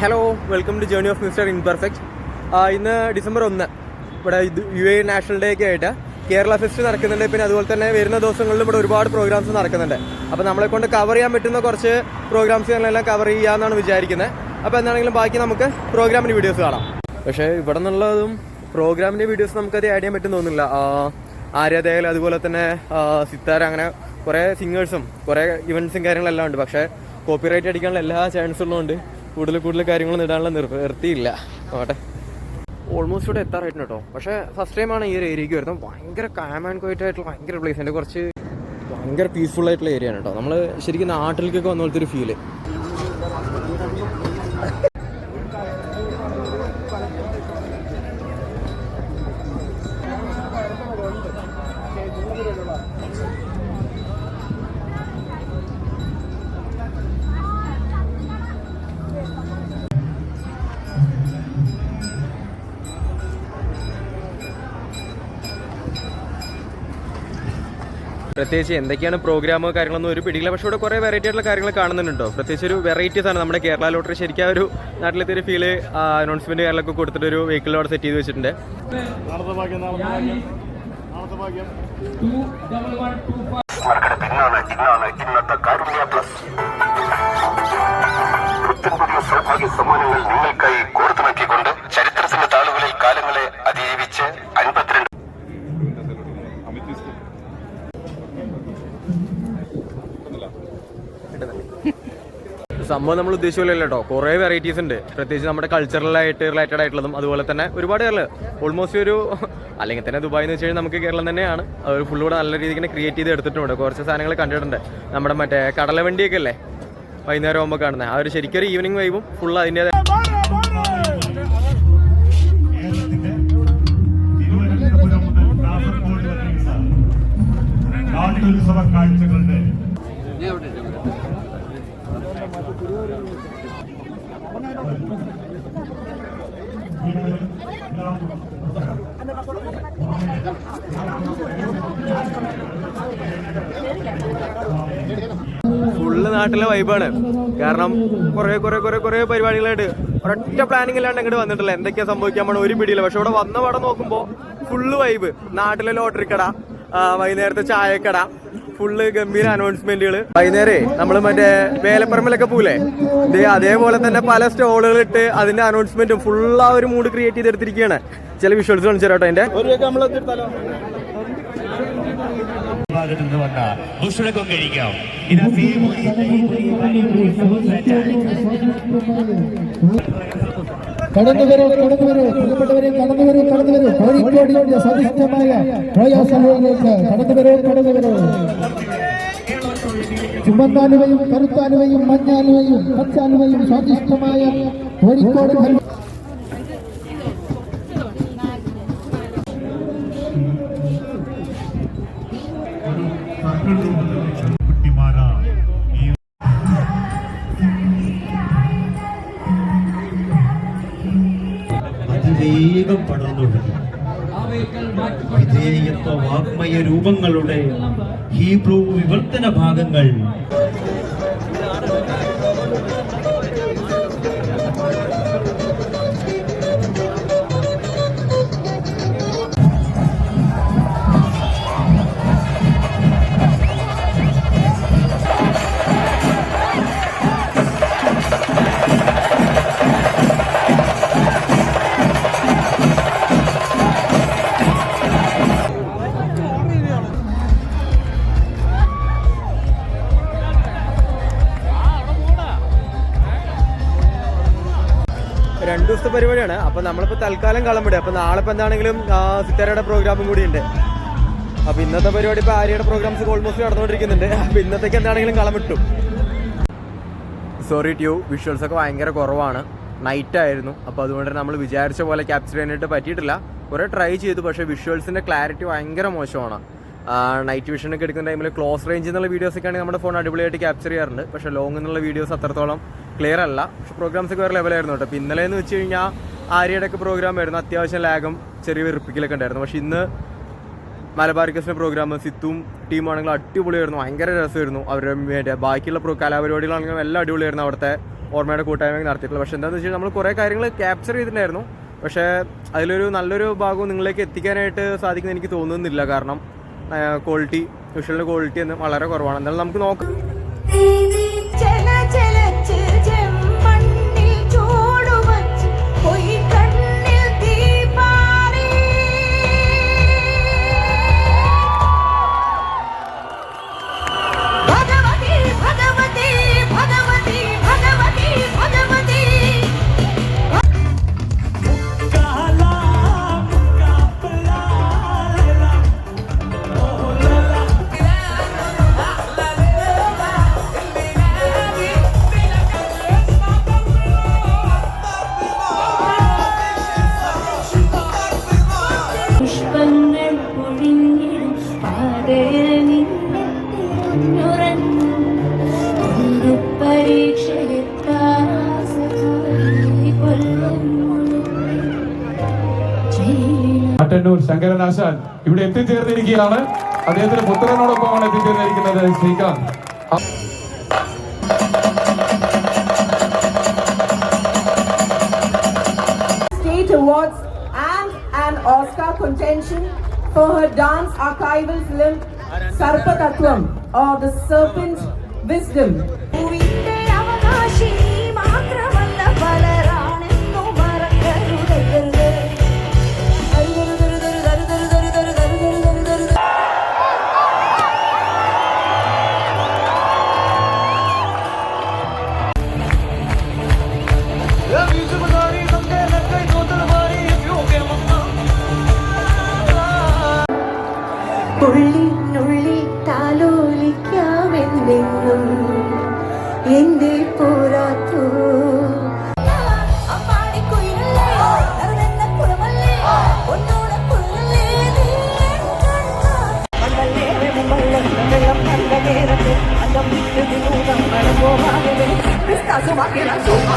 Hello, welcome to journey of mister imperfect. ഇന്ന് December 1 ഇവിടെ UAE national day ഒക്കെ ആയിട്ട് കേരള ഫെസ്റ്റ് നടക്കുന്നുണ്ട്. പിന്നെ അതുപോലെ തന്നെ വരുന്ന ദിവസങ്ങളിൽ ഇവിടെ ഒരുപാട് പ്രോഗ്രാംസ് നടക്കുന്നുണ്ട്. അപ്പോൾ നമ്മളെ കൊണ്ട് കവർ ചെയ്യാൻ പറ്റുന്ന കുറച്ച് പ്രോഗ്രാംസുകളെല്ലാം കവർ ചെയ്യാമെന്നാണ് വിചാരിക്കുന്നത്. അപ്പോൾ എന്താണെങ്കിലും ബാക്കി നമുക്ക് പ്രോഗ്രാമിൻ്റെ വീഡിയോസ് കാണാം. പക്ഷേ ഇവിടെ നിന്നുള്ളതും പ്രോഗ്രാമിൻ്റെ വീഡിയോസ് നമുക്കത് ആഡ് ചെയ്യാൻ പറ്റുമെന്ന് തോന്നുന്നില്ല. ആര്യദേൽ, അതുപോലെ തന്നെ സിത്താര, അങ്ങനെ കുറേ സിംഗേഴ്സും കുറേ ഇവൻറ്റ്സും കാര്യങ്ങളെല്ലാം ഉണ്ട്. പക്ഷേ കോപ്പിറൈറ്റ് അടിക്കാനുള്ള എല്ലാ ചാൻസും ഉള്ളതുകൊണ്ട് കൂടുതൽ കാര്യങ്ങളൊന്നും ഇടാനുള്ള നിർത്തിയില്ല. ആട്ടെ, ഓൾമോസ്റ്റ് ഇവിടെ എത്താറായിട്ടുണ്ട് കേട്ടോ. പക്ഷേ ഫസ്റ്റ് ടൈമാണ് ഈ ഒരു ഏരിയയ്ക്ക് വരുന്നത്. ഭയങ്കര കാം ആൻഡ് ക്വയറ്റ് ആയിട്ടുള്ള ഭയങ്കര പ്ലേസ് ഉണ്ട്. കുറച്ച് ഭയങ്കര പീസ്ഫുൾ ആയിട്ടുള്ള ഏരിയ ആണ് കേട്ടോ. നമ്മൾ ശരിക്കും നാട്ടിലേക്കൊക്കെ വന്ന പോലത്തെ ഒരു ഫീല്. പ്രത്യേകിച്ച് എന്തൊക്കെയാണ് പ്രോഗ്രാമോ കാര്യങ്ങളൊന്നും ഒരു പിടിയില്ല. പക്ഷേ ഇവിടെ കുറേ വെറൈറ്റി ആയിട്ടുള്ള കാര്യങ്ങൾ കാണുന്നുണ്ടോ. പ്രത്യേകിച്ച് ഒരു വെറൈറ്റീസ് ആണ്. നമ്മുടെ കേരള ലോട്ടറി ശരിക്കും ആ ഒരു നാട്ടിലത്തെ ഒരു ഫീല് അനൗൺസ്മെന്റ് കാര്യങ്ങളൊക്കെ കൊടുത്തിട്ട് ഒരു വെഹിക്കിൾ അവിടെ സെറ്റ് ചെയ്ത് വെച്ചിട്ടുണ്ട്. സൗഭാഗ്യ സമ്മാനങ്ങൾ നിങ്ങൾക്കായി കോർത്തിണക്കിക്കൊണ്ട് ചരിത്രത്തിന്റെ താളുകളിൽ കാലങ്ങളെ അതിജീവിച്ച് 52 സംഭവം നമ്മൾ ഉദ്ദേശിച്ചില്ല കേട്ടോ. കുറേ വെറൈറ്റീസ് ഉണ്ട്. പ്രത്യേകിച്ച് നമ്മുടെ കൾച്ചറലായിട്ട് റിലേറ്റഡ് ആയിട്ടുള്ളതും അതുപോലെ തന്നെ ഒരുപാട് കേരളം ഓൾമോസ്റ്റ് ഒരു അല്ലെങ്കിൽ തന്നെ ദുബായ് എന്ന് വെച്ച് കഴിഞ്ഞാൽ നമുക്ക് കേരളം തന്നെയാണ്. അത് ഫുള്ളൂടെ നല്ല രീതിക്ക് ക്രിയേറ്റ് ചെയ്ത് എടുത്തിട്ടുണ്ട്. കുറച്ച് സാധനങ്ങൾ കണ്ടിട്ടുണ്ട്. നമ്മുടെ മറ്റേ കടലവണ്ടിയൊക്കെ അല്ലേ വൈകുന്നേരം ആകുമ്പോൾ കാണുന്നത്. ആ ഒരു ശരിക്കും ഒരു ഈവനിങ് വൈബും ഫുള്ള് അതിൻ്റെ കാഴ്ചകളുടെ ഫുള്ള് നാട്ടിലെ വൈബാണ്. കാരണം കുറേ പരിപാടികളായിട്ട് ഒരൊറ്റ പ്ലാനിങ് ഇല്ലാണ്ട് അങ്ങോട്ട് വന്നിട്ടില്ല. എന്തൊക്കെയാ സംഭവിക്കാൻ പോണ ഒരു പിടിയില്ല. പക്ഷെ ഇവിടെ വന്ന പടം നോക്കുമ്പോൾ ഫുള്ള് വൈബ്. നാട്ടിലെ ലോട്ടറി കട, വൈകുന്നേരത്തെ ചായക്കട, ഫുള്ള് ഗംഭീര അനൗൺസ്മെന്റുകൾ. വൈകുന്നേരേ നമ്മൾ മറ്റേ വേലപ്പറമ്പിലൊക്കെ പോലെ അതേപോലെ തന്നെ പല സ്റ്റോളുകൾ ഇട്ട് അതിന്റെ അനൗൺസ്മെന്റും ഫുള്ള് ആ ഒരു മൂഡ് ക്രിയേറ്റ് ചെയ്തെടുത്തിരിക്കുകയാണ്. ചില വിഷ്വൽസ് കാണിച്ചു തരാട്ടോ. അതിന്റെ കടന്നുവരൂ പ്രിയപ്പെട്ടവരെ, കടന്നുവരൂ. കോഴിക്കോടിന്റെ സവിശേഷമായ പ്രയാസങ്ങളിലേക്ക് കടന്നുവരൂ. ചുമന്നാലുവയും കറുത്താലുവയും മഞ്ഞാലുവയും പച്ചാലുവയും സ്വാദിഷ്ടമായ കോഴിക്കോട് അതിവേഗം പടർന്നുണ്ട്. വിധേയത്വ വാഗ്മയ രൂപങ്ങളുടെ ഹീബ്രു വിവർത്തന ഭാഗങ്ങൾ രണ്ടു ദിവസത്തെ പരിപാടിയാണ്. അപ്പോൾ നമ്മളിപ്പോൾ തൽക്കാലം കളമിടുക. അപ്പോൾ നാളെ ഇപ്പോൾ എന്താണെങ്കിലും സിത്താരയുടെ പ്രോഗ്രാമും കൂടി ഉണ്ട്. അപ്പോൾ ഇന്നത്തെ പരിപാടി ഇപ്പോൾ ആര്യയുടെ പ്രോഗ്രാംസ് ഓൾമോസ്റ്റ് നടന്നുകൊണ്ടിരിക്കുന്നുണ്ട്. അപ്പോൾ ഇന്നത്തേക്ക് എന്താണെങ്കിലും കളമിട്ടു. സോറി ട്യൂ, വിഷ്വൽസൊക്കെ ഭയങ്കര കുറവാണ്. നൈറ്റ് ആയിരുന്നു. അപ്പോൾ അതുകൊണ്ട് നമ്മൾ വിചാരിച്ച പോലെ ക്യാപ്ചർ ചെയ്യാനായിട്ട് പറ്റിയിട്ടില്ല. കുറേ ട്രൈ ചെയ്തു, പക്ഷേ വിഷ്വൽസിൻ്റെ ക്ലാരിറ്റി ഭയങ്കര മോശമാണ്. നൈറ്റ് വിഷനൊക്കെ എടുക്കുന്ന ടൈമിൽ ക്ലോസ് റേഞ്ചിൽ നിന്നുള്ള വീഡിയോസൊക്കെ ആണെങ്കിൽ നമ്മുടെ ഫോൺ അടിപൊളിയായിട്ട് ക്യാപ്ചർ ചെയ്യാറുണ്ട്. പക്ഷേ ലോങ്ങിൽ നിന്നുള്ള വീഡിയോസ് അത്രത്തോളം ക്ലിയർ അല്ല. പക്ഷേ പ്രോഗ്രാംസൊക്കെ വേറെ ലെവലായിരുന്നു കേട്ടോ. അപ്പോൾ ഇന്നലെ എന്ന് വെച്ച് കഴിഞ്ഞാൽ ആര്യയുടെ ഒക്കെ പ്രോഗ്രാം ആയിരുന്നു. അത്യാവശ്യം ലാഗും ചെറിയ വെറുപ്പിക്കലൊക്കെ ഉണ്ടായിരുന്നു. പക്ഷേ ഇന്ന് മലബാർ കേസിൻ്റെ പ്രോഗ്രാം സിത്തും ടീമാണെങ്കിലും അടിപൊളിയായിരുന്നു. ഭയങ്കര രസമായിരുന്നു. അവരുടെ ബാക്കിയുള്ള കലാപരിപാടികളാണെങ്കിലും എല്ലാം അടിപൊളിയായിരുന്നു. അവിടുത്തെ ഓർമ്മയുടെ കൂട്ടായ്മ നടത്തിയിട്ടുള്ളത്. പക്ഷേ എന്താണെന്ന് വെച്ചാൽ നമ്മൾ കുറേ കാര്യങ്ങൾ ക്യാപ്ചർ ചെയ്തിട്ടുണ്ടായിരുന്നു. പക്ഷേ അതിലൊരു നല്ലൊരു ഭാഗവും നിങ്ങളിലേക്ക് എത്തിക്കാനായിട്ട് സാധിക്കുമെന്ന് എനിക്ക് തോന്നുന്നില്ല. കാരണം ക്വാളിറ്റി, വിഷ്വലിൻ്റെ ക്വാളിറ്റി എന്ന് വളരെ കുറവാണ്. എന്നാലും നമുക്ക് നോക്കാം. മട്ടന്നൂർ ശങ്കരനാശാൻ ഇവിടെ എത്തിച്ചേർന്നിരിക്കുകയാണ്. അദ്ദേഹത്തിന്റെ പുത്രനോടൊപ്പമാണ് എത്തിച്ചേർന്നിരിക്കുന്നത് Srikanth. State awards and an Oscar contention for her dance archival film Sarpatatvam or The Serpent Wisdom. ഉള്ളിനുള്ളിൽ താലോലിക്കാമെന്നെന്നും എന്റെ പോരാത്തോ Esta suma que la suma